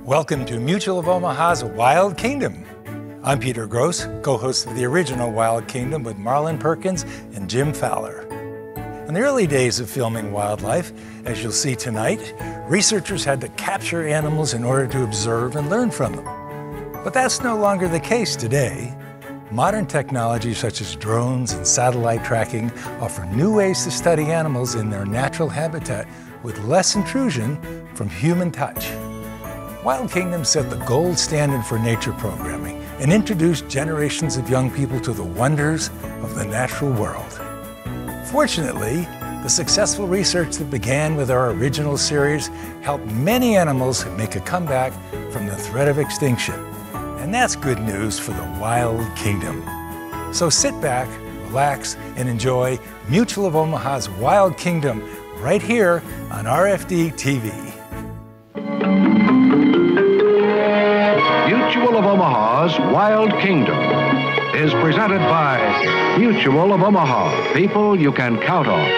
Welcome to Mutual of Omaha's Wild Kingdom. I'm Peter Gross, co-host of the original Wild Kingdom with Marlin Perkins and Jim Fowler. In the early days of filming wildlife, as you'll see tonight, researchers had to capture animals in order to observe and learn from them. But that's no longer the case today. Modern technology such as drones and satellite tracking offer new ways to study animals in their natural habitat with less intrusion from human touch. Wild Kingdom set the gold standard for nature programming and introduced generations of young people to the wonders of the natural world. Fortunately, the successful research that began with our original series helped many animals make a comeback from the threat of extinction. And that's good news for the Wild Kingdom. So sit back, relax, and enjoy Mutual of Omaha's Wild Kingdom right here on RFD-TV. Mutual of Omaha's Wild Kingdom is presented by Mutual of Omaha, people you can count on.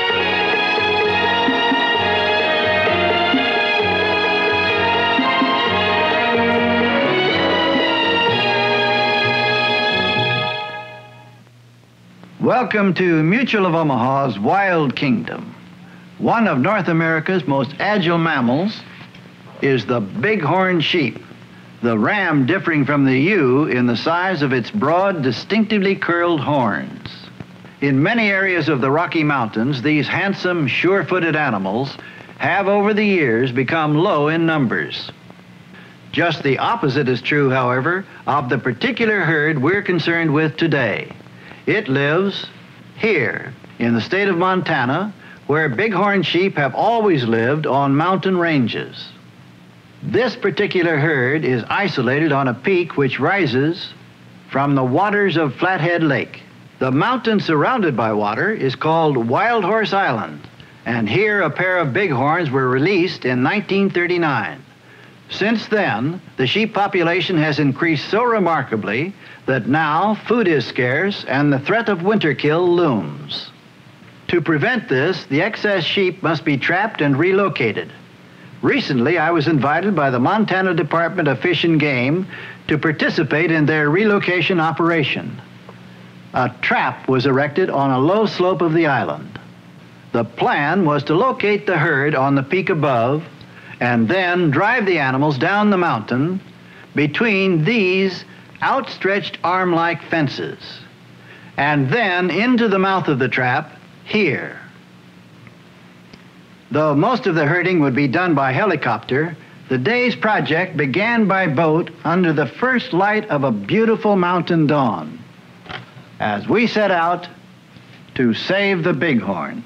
Welcome to Mutual of Omaha's Wild Kingdom. One of North America's most agile mammals is the bighorn sheep, the ram differing from the ewe in the size of its broad, distinctively curled horns. In many areas of the Rocky Mountains, these handsome, sure-footed animals have over the years become low in numbers. Just the opposite is true, however, of the particular herd we're concerned with today. It lives here in the state of Montana, where bighorn sheep have always lived on mountain ranges. This particular herd is isolated on a peak which rises from the waters of Flathead Lake. The mountain surrounded by water is called Wild Horse Island, and here a pair of bighorns were released in 1939. Since then, the sheep population has increased so remarkably that now food is scarce and the threat of winter kill looms. To prevent this, the excess sheep must be trapped and relocated. Recently, I was invited by the Montana Department of Fish and Game to participate in their relocation operation. A trap was erected on a low slope of the island. The plan was to locate the herd on the peak above and then drive the animals down the mountain between these outstretched arm-like fences, and then into the mouth of the trap here. Though most of the herding would be done by helicopter, the day's project began by boat under the first light of a beautiful mountain dawn, as we set out to save the bighorn.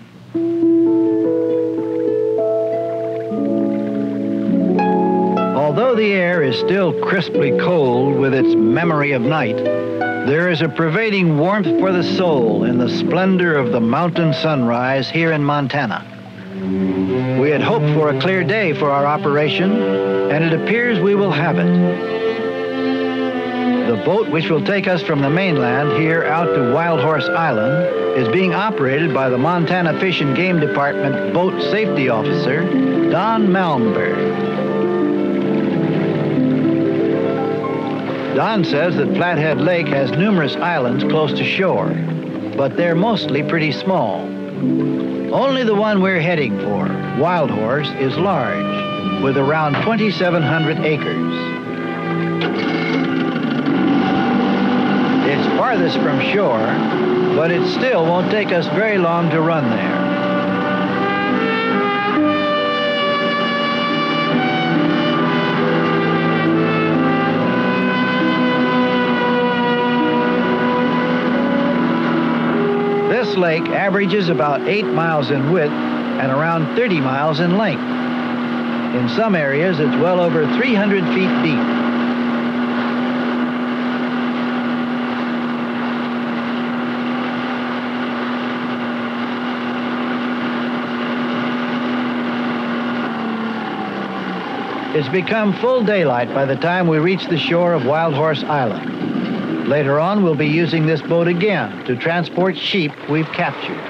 Although the air is still crisply cold with its memory of night, there is a pervading warmth for the soul in the splendor of the mountain sunrise here in Montana. We had hoped for a clear day for our operation, and it appears we will have it. The boat which will take us from the mainland here out to Wild Horse Island is being operated by the Montana Fish and Game Department Boat Safety Officer, Don Malmberg. Don says that Flathead Lake has numerous islands close to shore, but they're mostly pretty small. Only the one we're heading for, Wild Horse, is large, with around 2,700 acres. It's farthest from shore, but it still won't take us very long to run there. This lake averages about 8 miles in width and around 30 miles in length. In some areas, it's well over 300 feet deep. It's become full daylight by the time we reach the shore of Wild Horse Island. Later on, we'll be using this boat again to transport sheep we've captured.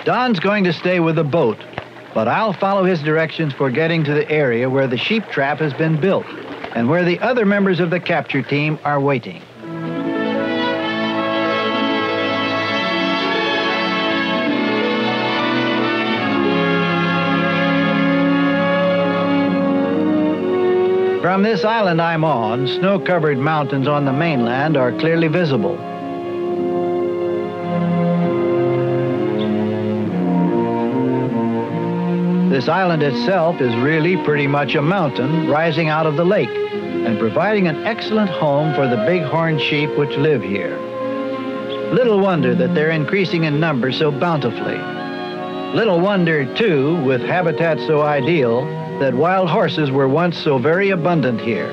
Don's going to stay with the boat, but I'll follow his directions for getting to the area where the sheep trap has been built and where the other members of the capture team are waiting. From this island I'm on, snow-covered mountains on the mainland are clearly visible. This island itself is really pretty much a mountain rising out of the lake and providing an excellent home for the bighorn sheep which live here. Little wonder that they're increasing in number so bountifully. Little wonder, too, with habitat so ideal, that wild horses were once so very abundant here.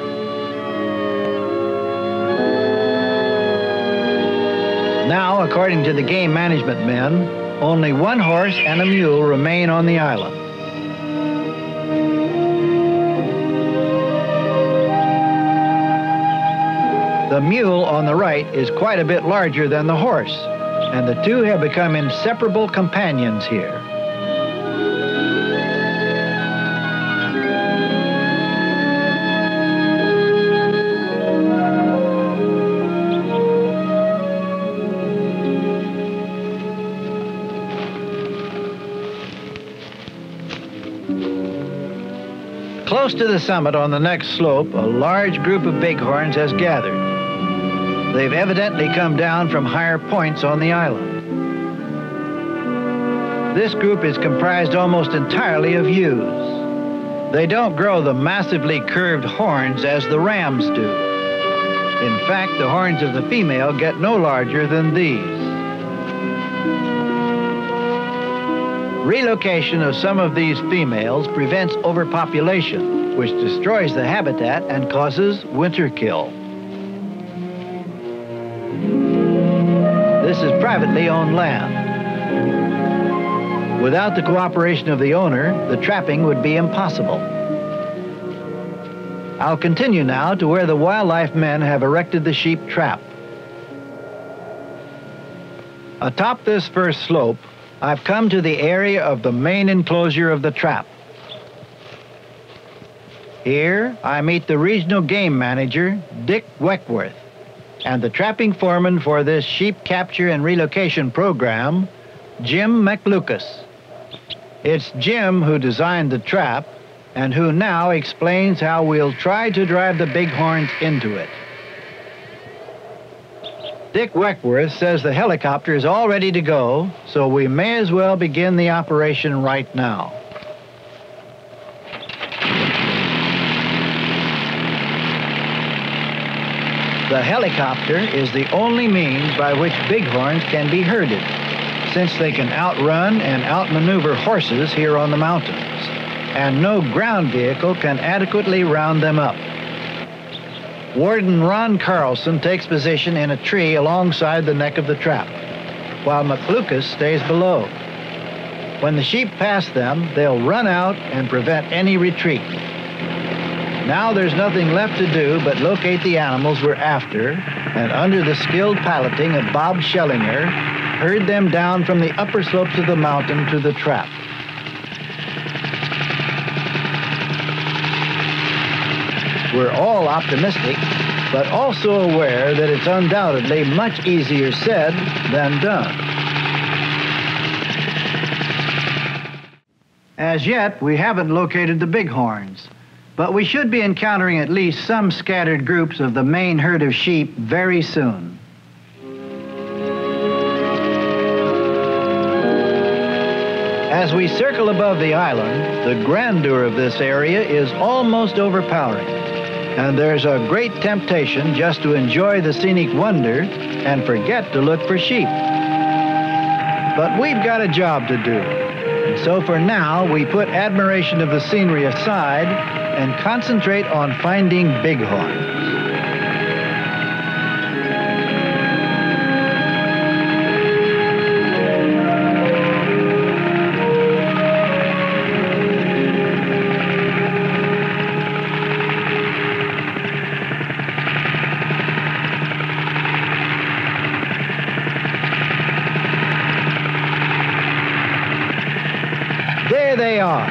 Now, according to the game management men, only one horse and a mule remain on the island. The mule on the right is quite a bit larger than the horse, and the two have become inseparable companions here. Close to the summit on the next slope, a large group of bighorns has gathered. They've evidently come down from higher points on the island. This group is comprised almost entirely of ewes. They don't grow the massively curved horns as the rams do. In fact, the horns of the female get no larger than these. Relocation of some of these females prevents overpopulation, which destroys the habitat and causes winter kill. This is privately owned land. Without the cooperation of the owner, the trapping would be impossible. I'll continue now to where the wildlife men have erected the sheep trap. Atop this first slope, I've come to the area of the main enclosure of the trap. Here, I meet the regional game manager, Dick Weckworth, and the trapping foreman for this sheep capture and relocation program, Jim McLucas. It's Jim who designed the trap and who now explains how we'll try to drive the bighorns into it. Dick Weckworth says the helicopter is all ready to go, so we may as well begin the operation right now. The helicopter is the only means by which bighorns can be herded, since they can outrun and outmaneuver horses here on the mountains, and no ground vehicle can adequately round them up. Warden Ron Carlson takes position in a tree alongside the neck of the trap, while McLucas stays below. When the sheep pass them, they'll run out and prevent any retreat. Now there's nothing left to do but locate the animals we're after, and under the skilled piloting of Bob Schellinger, herd them down from the upper slopes of the mountain to the trap. We're all optimistic, but also aware that it's undoubtedly much easier said than done. As yet, we haven't located the bighorns, but we should be encountering at least some scattered groups of the main herd of sheep very soon. As we circle above the island, the grandeur of this area is almost overpowering, and there's a great temptation just to enjoy the scenic wonder and forget to look for sheep. But we've got a job to do, and so for now, we put admiration of the scenery aside and concentrate on finding bighorns. there they are.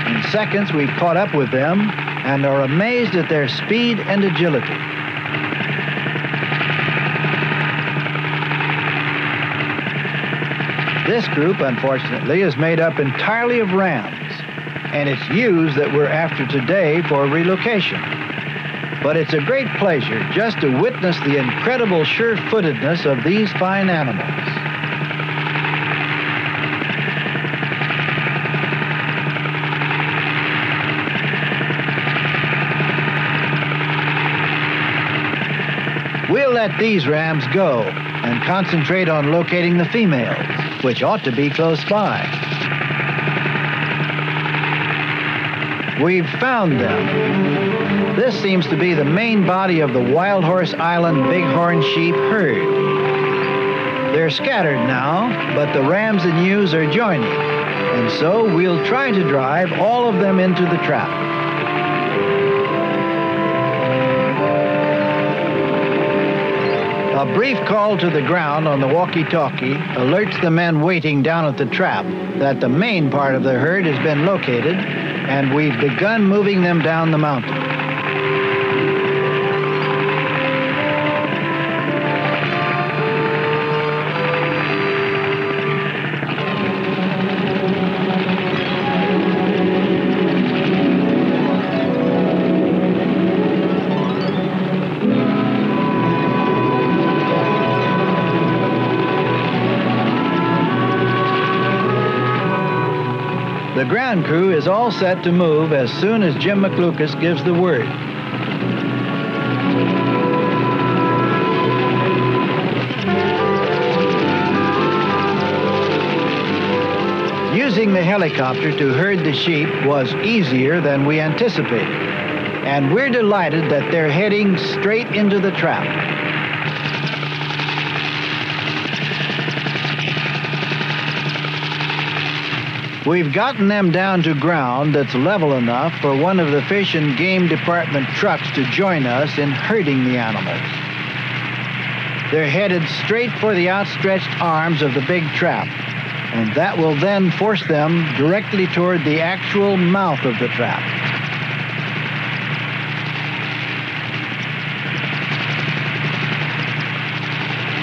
In seconds, we've caught up with them and are amazed at their speed and agility. This group, unfortunately, is made up entirely of rams, and it's ewes that we're after today for relocation. But it's a great pleasure just to witness the incredible sure-footedness of these fine animals. We'll let these rams go and concentrate on locating the females, which ought to be close by. We've found them. This seems to be the main body of the Wild Horse Island Bighorn sheep herd. They're scattered now, but the rams and ewes are joining, and so we'll try to drive all of them into the trap. A brief call to the ground on the walkie-talkie alerts the men waiting down at the trap that the main part of the herd has been located, and we've begun moving them down the mountain. The ground crew is all set to move as soon as Jim McLucas gives the word. Using the helicopter to herd the sheep was easier than we anticipated, and we're delighted that they're heading straight into the trap. We've gotten them down to ground that's level enough for one of the Fish and Game Department trucks to join us in herding the animals. They're headed straight for the outstretched arms of the big trap, and that will then force them directly toward the actual mouth of the trap.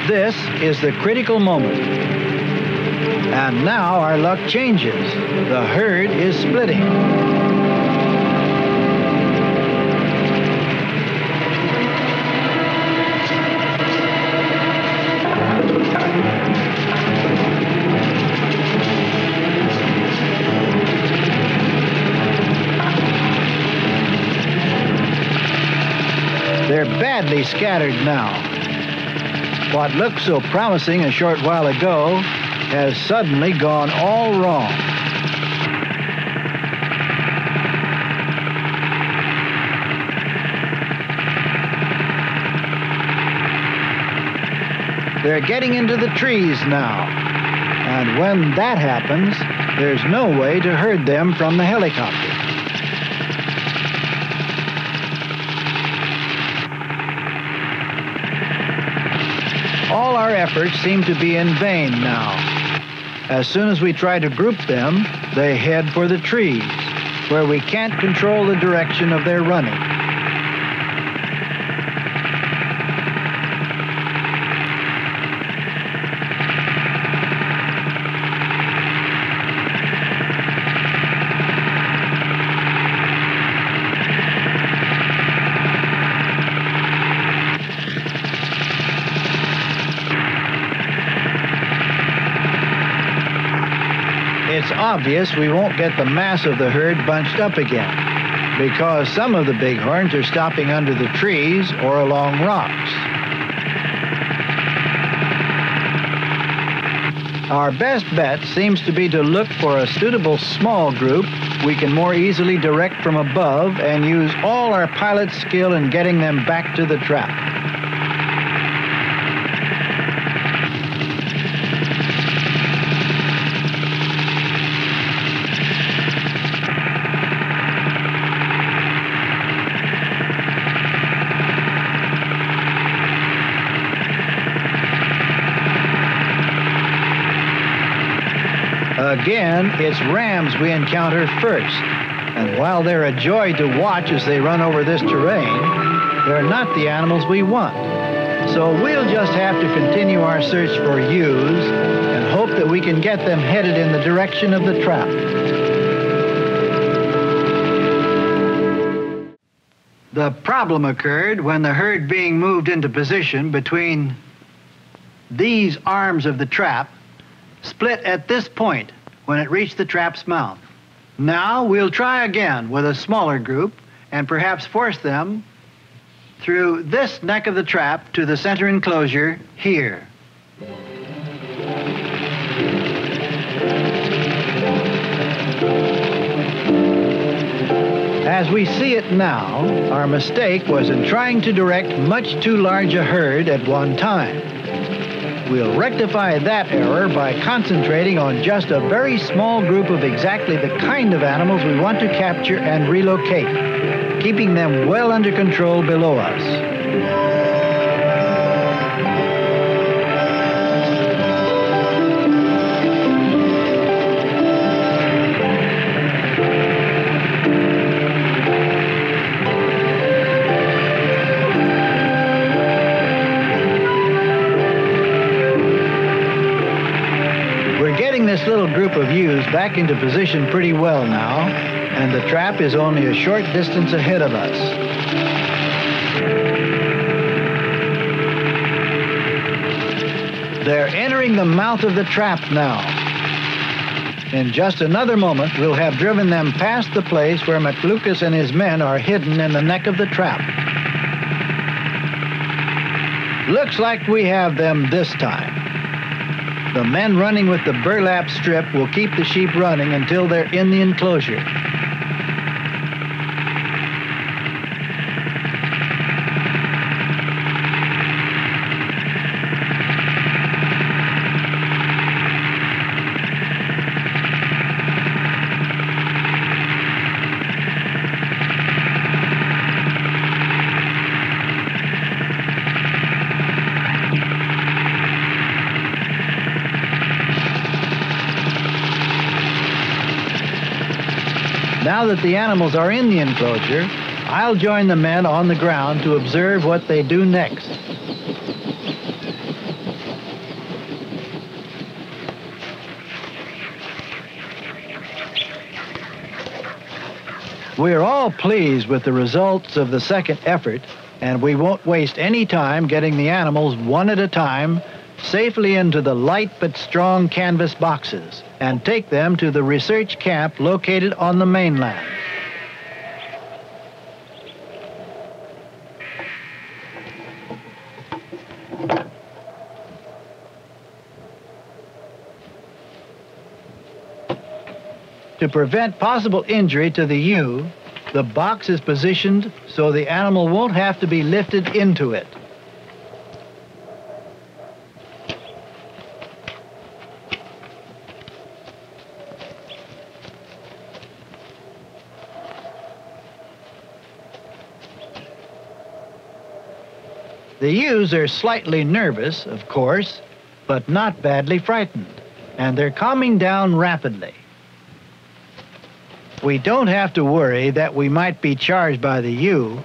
This is the critical moment. And now our luck changes. The herd is splitting. They're badly scattered now. What looked so promising a short while ago has suddenly gone all wrong. They're getting into the trees now, and when that happens, there's no way to herd them from the helicopter. All our efforts seem to be in vain now. As soon as we try to group them, they head for the trees, where we can't control the direction of their running. It's obvious we won't get the mass of the herd bunched up again, because some of the bighorns are stopping under the trees or along rocks. Our best bet seems to be to look for a suitable small group we can more easily direct from above and use all our pilot's skill in getting them back to the trap. Again, it's rams we encounter first. And while they're a joy to watch as they run over this terrain, they're not the animals we want. So we'll just have to continue our search for ewes and hope that we can get them headed in the direction of the trap. The problem occurred when the herd being moved into position between these arms of the trap split at this point when it reached the trap's mouth. Now we'll try again with a smaller group and perhaps force them through this neck of the trap to the center enclosure here. As we see it now, our mistake was in trying to direct much too large a herd at one time. We'll rectify that error by concentrating on just a very small group of exactly the kind of animals we want to capture and relocate, keeping them well under control below us. This little group of ewes back into position pretty well now, and the trap is only a short distance ahead of us. They're entering the mouth of the trap now. In just another moment, we'll have driven them past the place where McLucas and his men are hidden in the neck of the trap. Looks like we have them this time. The men running with the burlap strip will keep the sheep running until they're in the enclosure. Now that the animals are in the enclosure, I'll join the men on the ground to observe what they do next. We're all pleased with the results of the second effort, and we won't waste any time getting the animals one at a time safely into the light but strong canvas boxes and take them to the research camp located on the mainland. To prevent possible injury to the ewe, the box is positioned so the animal won't have to be lifted into it. The ewes are slightly nervous, of course, but not badly frightened, and they're calming down rapidly. We don't have to worry that we might be charged by the ewe,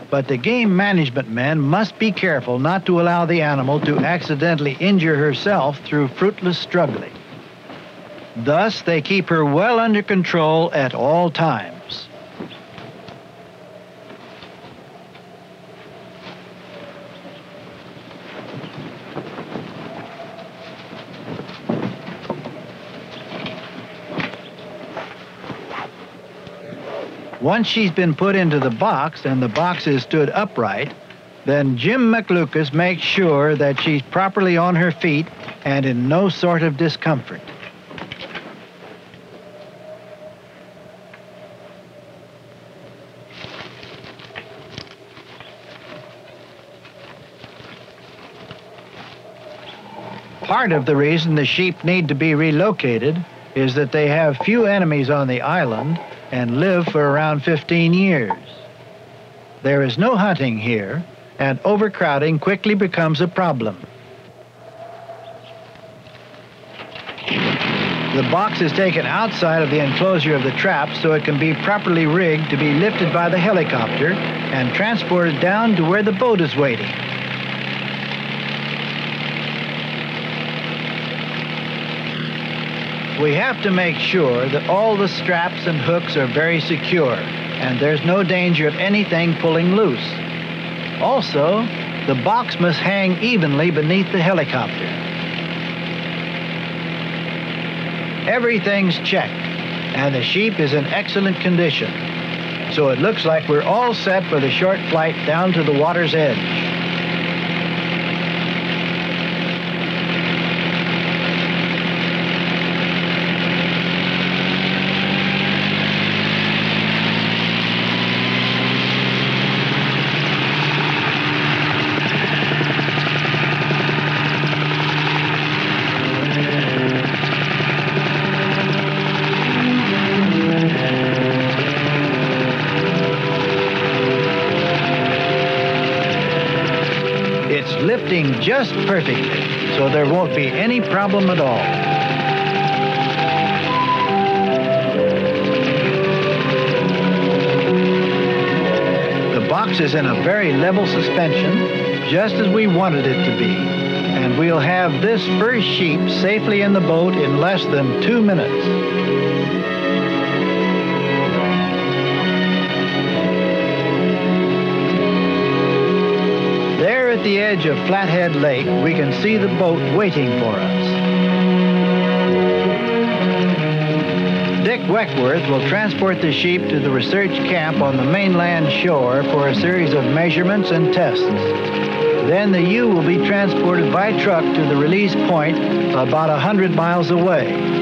but the game management men must be careful not to allow the animal to accidentally injure herself through fruitless struggling. Thus, they keep her well under control at all times. Once she's been put into the box and the box is stood upright, then Jim McLucas makes sure that she's properly on her feet and in no sort of discomfort. Part of the reason the sheep need to be relocated is that they have few enemies on the island and live for around 15 years. There is no hunting here, and overcrowding quickly becomes a problem. The box is taken outside of the enclosure of the trap so it can be properly rigged to be lifted by the helicopter and transported down to where the boat is waiting. We have to make sure that all the straps and hooks are very secure and there's no danger of anything pulling loose. Also, the box must hang evenly beneath the helicopter. Everything's checked, and the sheep is in excellent condition. So it looks like we're all set for the short flight down to the water's edge. Lifting just perfectly, so there won't be any problem at all. The box is in a very level suspension, just as we wanted it to be, and we'll have this first sheep safely in the boat in less than 2 minutes. At the edge of Flathead Lake, we can see the boat waiting for us. Dick Weckworth will transport the sheep to the research camp on the mainland shore for a series of measurements and tests. Then the ewe will be transported by truck to the release point about 100 miles away.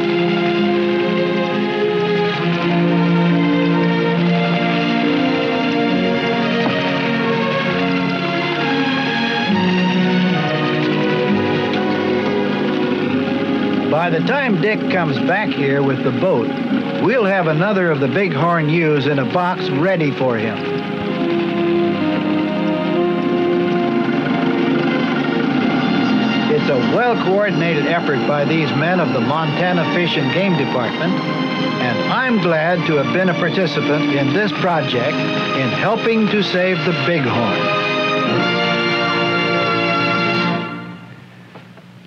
By the time Dick comes back here with the boat, we'll have another of the Bighorn ewes in a box ready for him. It's a well-coordinated effort by these men of the Montana Fish and Game Department, and I'm glad to have been a participant in this project in helping to save the Bighorn.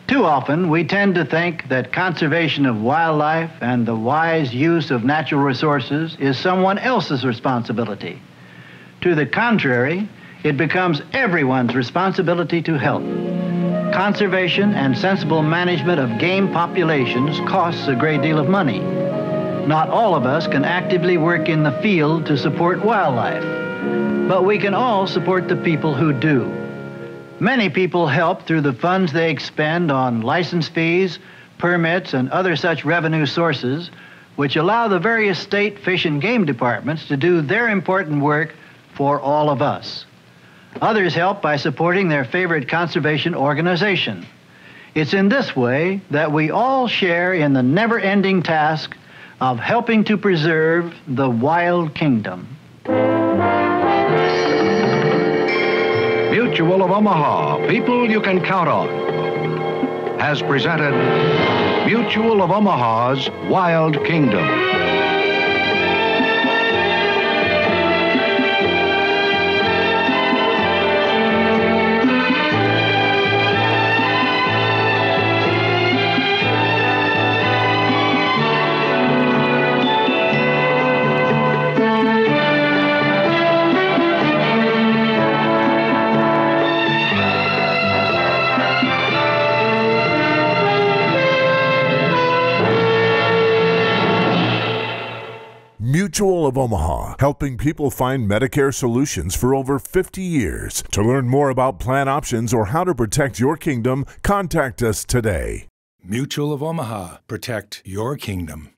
Too often, we tend to think that conservation of wildlife and the wise use of natural resources is someone else's responsibility. To the contrary, it becomes everyone's responsibility to help. Conservation and sensible management of game populations costs a great deal of money. Not all of us can actively work in the field to support wildlife, but we can all support the people who do. Many people help through the funds they expend on license fees, permits, and other such revenue sources, which allow the various state fish and game departments to do their important work for all of us. Others help by supporting their favorite conservation organization. It's in this way that we all share in the never-ending task of helping to preserve the wild kingdom. Mutual of Omaha, people you can count on, has presented Mutual of Omaha's Wild Kingdom. Mutual of Omaha, helping people find Medicare solutions for over 50 years. To learn more about plan options or how to protect your kingdom, contact us today. Mutual of Omaha, protect your kingdom.